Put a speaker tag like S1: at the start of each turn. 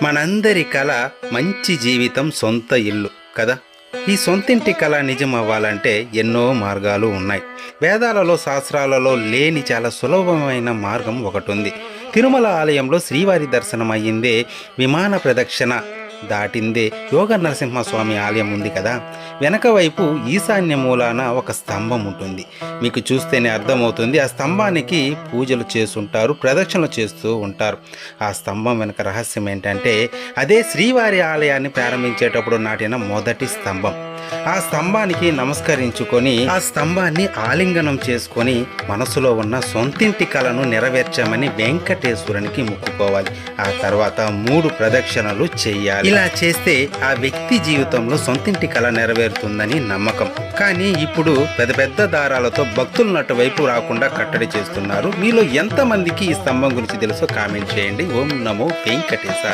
S1: మనందరి కల మంచి జీవితం, సొంత ఇల్లు కదా. ఈ సొంతింటి కళ నిజం అవ్వాలంటే ఎన్నో మార్గాలు ఉన్నాయి. వేదాలలో, శాస్త్రాలలో లేని చాలా సులభమైన మార్గం ఒకటి ఉంది. తిరుమల ఆలయంలో శ్రీవారి దర్శనం అయ్యిందే, విమాన ప్రదక్షిణ దాటిందే యోగ నరసింహస్వామి ఆలయం ఉంది కదా. వెనక వైపు ఈశాన్య మూలాన ఒక స్తంభం ఉంటుంది. మీకు చూస్తేనే అర్థమవుతుంది. ఆ స్తంభానికి పూజలు చేస్తుంటారు, ప్రదక్షిణలు చేస్తూ ఉంటారు. ఆ స్తంభం వెనక రహస్యం ఏంటంటే, అదే శ్రీవారి ఆలయాన్ని ప్రారంభించేటప్పుడు నాటిన మొదటి స్తంభం. ఆ స్తంభానికి నమస్కరించుకొని, ఆ స్తంభాన్ని ఆలింగనం చేసుకొని మనసులో ఉన్న సొంతింటి కలను నెరవేర్చామని వెంకటేశ్వరునికి మొక్కుకోవాలి. ఆ తర్వాత 3 ప్రదక్షిణలు చెయ్యాలి. ఇలా చేస్తే ఆ వ్యక్తి జీవితంలో సొంతింటి కళ నెరవేరుతుందని నమ్మకం. కానీ ఇప్పుడు పెద్ద పెద్ద దారాలతో భక్తులను అటువైపు రాకుండా కట్టడి చేస్తున్నారు. మీలో ఎంతమందికి ఈ స్తంభం గురించి తెలుసో కామెంట్ చేయండి. ఓం నమో వెంకటేశ.